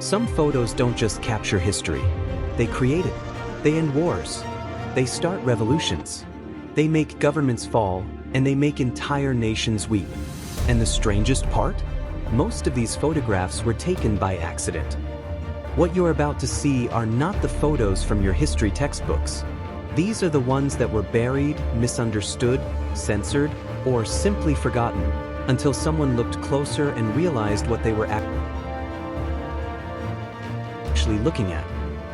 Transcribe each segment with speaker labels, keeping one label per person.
Speaker 1: Some photos don't just capture history. They create it. They end wars. They start revolutions. They make governments fall, and they make entire nations weep. And the strangest part? Most of these photographs were taken by accident. What you're about to see are not the photos from your history textbooks. These are the ones that were buried, misunderstood, censored, or simply forgotten, until someone looked closer and realized what they were actually looking at.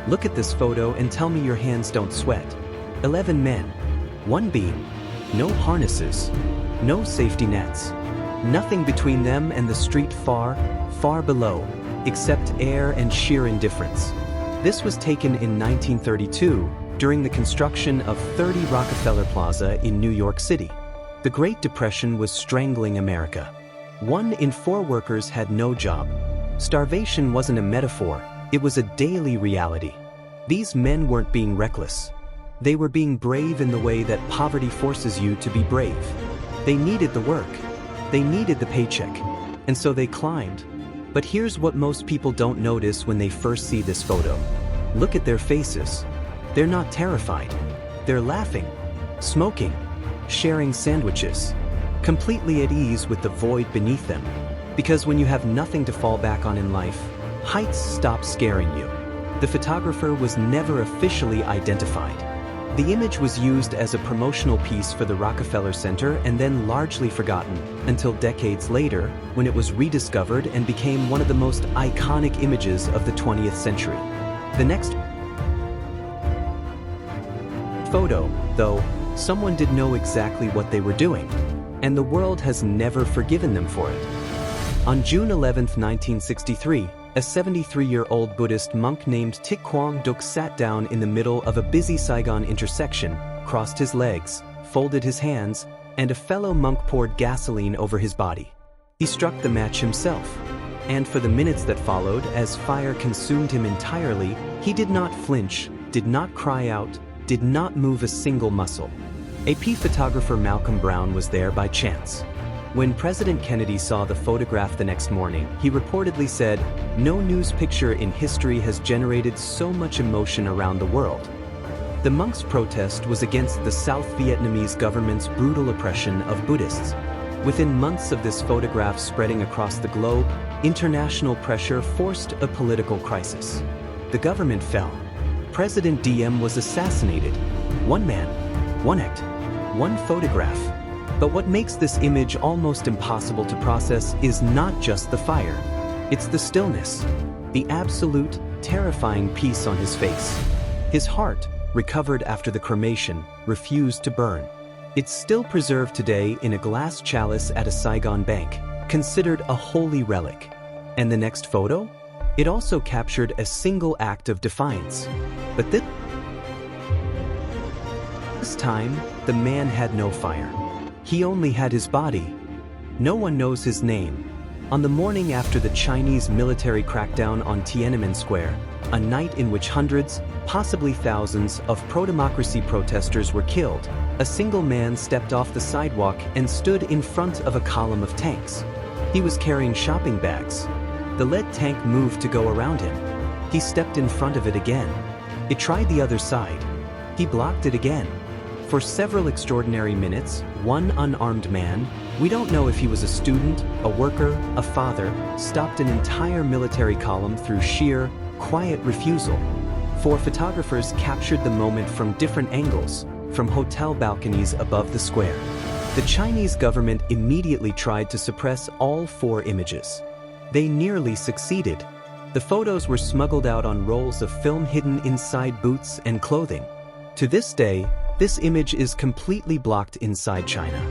Speaker 1: Look at this photo and tell me your hands don't sweat. 11 men. One beam. No harnesses. No safety nets. Nothing between them and the street far, far below, except air and sheer indifference. This was taken in 1932 during the construction of 30 Rockefeller Plaza in New York City. The Great Depression was strangling America. 1 in 4 workers had no job. Starvation wasn't a metaphor, it was a daily reality. These men weren't being reckless. They were being brave in the way that poverty forces you to be brave. They needed the work. They needed the paycheck. And so they climbed. But here's what most people don't notice when they first see this photo. Look at their faces. They're not terrified. They're laughing, smoking, sharing sandwiches, completely at ease with the void beneath them. Because when you have nothing to fall back on in life, heights stop scaring you. The photographer was never officially identified. The image was used as a promotional piece for the Rockefeller Center and then largely forgotten until decades later when it was rediscovered and became one of the most iconic images of the 20th century. The next photo, though, someone did know exactly what they were doing, and the world has never forgiven them for it. On June 11, 1963, a 73-year-old Buddhist monk named Thich Quang Duc sat down in the middle of a busy Saigon intersection, crossed his legs, folded his hands, and a fellow monk poured gasoline over his body. He struck the match himself, and for the minutes that followed, as fire consumed him entirely, he did not flinch, did not cry out, did not move a single muscle. AP photographer Malcolm Brown was there by chance. When President Kennedy saw the photograph the next morning, he reportedly said, "No news picture in history has generated so much emotion around the world." The monks' protest was against the South Vietnamese government's brutal oppression of Buddhists. Within months of this photograph spreading across the globe, international pressure forced a political crisis. The government fell. President Diem was assassinated. One man, one act, one photograph. But what makes this image almost impossible to process is not just the fire. It's the stillness, the absolute, terrifying peace on his face. His heart, recovered after the cremation, refused to burn. It's still preserved today in a glass chalice at a Saigon bank, considered a holy relic. And the next photo? It also captured a single act of defiance. But this time, the man had no fire. He only had his body. No one knows his name. On the morning after the Chinese military crackdown on Tiananmen Square, a night in which hundreds, possibly thousands, of pro-democracy protesters were killed, a single man stepped off the sidewalk and stood in front of a column of tanks. He was carrying shopping bags. The lead tank moved to go around him. He stepped in front of it again. It tried the other side. He blocked it again. For several extraordinary minutes, one unarmed man, we don't know if he was a student, a worker, a father, stopped an entire military column through sheer, quiet refusal. 4 photographers captured the moment from different angles, from hotel balconies above the square. The Chinese government immediately tried to suppress all 4 images. They nearly succeeded. The photos were smuggled out on rolls of film hidden inside boots and clothing. To this day, this image is completely blocked inside China.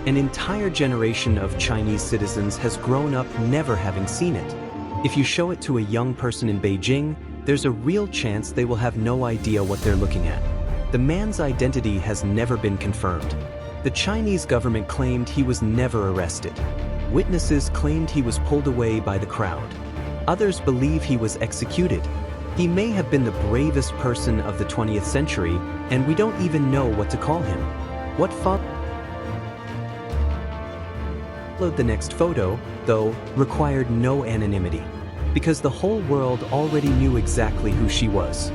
Speaker 1: An entire generation of Chinese citizens has grown up never having seen it. If you show it to a young person in Beijing, there's a real chance they will have no idea what they're looking at. The man's identity has never been confirmed. The Chinese government claimed he was never arrested. Witnesses claimed he was pulled away by the crowd. Others believe he was executed. He may have been the bravest person of the 20th century, and we don't even know what to call him. What followed the next photo, though, required no anonymity. because the whole world already knew exactly who she was.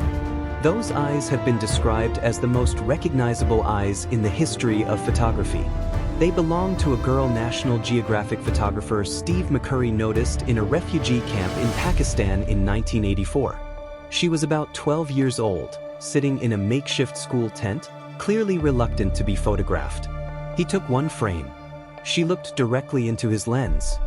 Speaker 1: Those eyes have been described as the most recognizable eyes in the history of photography. They belong to a girl National Geographic photographer Steve McCurry noticed in a refugee camp in Pakistan in 1984. She was about 12 years old, sitting in a makeshift school tent, clearly reluctant to be photographed. He took one frame. She looked directly into his lens.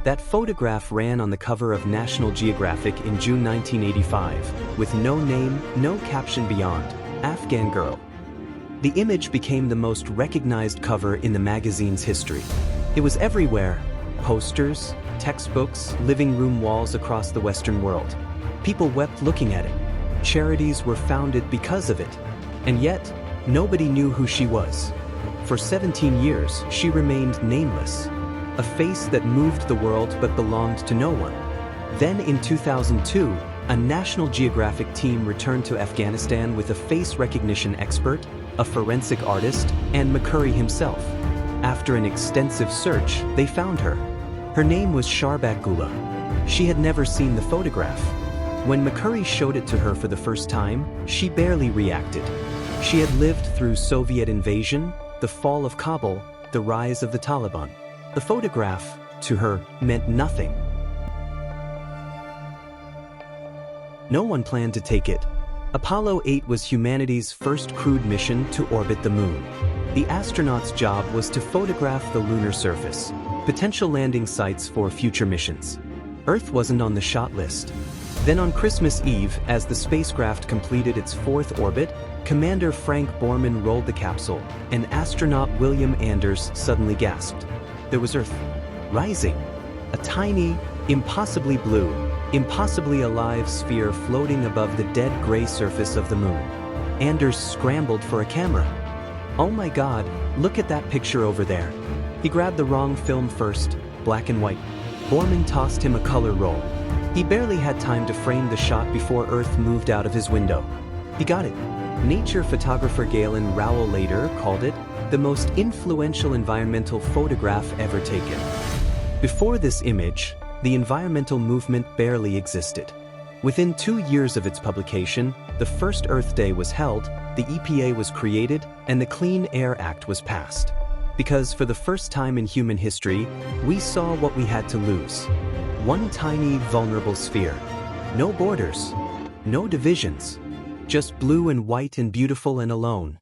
Speaker 1: That photograph ran on the cover of National Geographic in June 1985, with no name, no caption beyond, Afghan Girl. The image became the most recognized cover in the magazine's history. It was everywhere: posters, textbooks, living room walls across the Western world. People wept looking at it. Charities were founded because of it. And yet, nobody knew who she was. For 17 years, she remained nameless. A face that moved the world but belonged to no one. Then in 2002, a National Geographic team returned to Afghanistan with a face recognition expert, a forensic artist, and McCurry himself. After an extensive search, they found her. Her name was Sharbak Gula. She had never seen the photograph. When McCurry showed it to her for the first time, she barely reacted. She had lived through Soviet invasion, the fall of Kabul, the rise of the Taliban. The photograph, to her, meant nothing. No one planned to take it. Apollo 8 was humanity's first crewed mission to orbit the moon. The astronauts' job was to photograph the lunar surface, potential landing sites for future missions. Earth wasn't on the shot list. Then on Christmas Eve, as the spacecraft completed its fourth orbit, Commander Frank Borman rolled the capsule, and astronaut William Anders suddenly gasped. There was Earth, rising. A tiny, impossibly blue, impossibly alive sphere floating above the dead gray surface of the moon. Anders scrambled for a camera. Oh my God, look at that picture over there. He grabbed the wrong film first, black and white. Borman tossed him a color roll. He barely had time to frame the shot before Earth moved out of his window. He got it. Nature photographer Galen Rowell later called it the most influential environmental photograph ever taken. Before this image, the environmental movement barely existed. Within 2 years of its publication, the first Earth Day was held, the EPA was created, and the Clean Air Act was passed. Because for the first time in human history, we saw what we had to lose. One tiny, vulnerable sphere. No borders. No divisions. Just blue and white and beautiful and alone.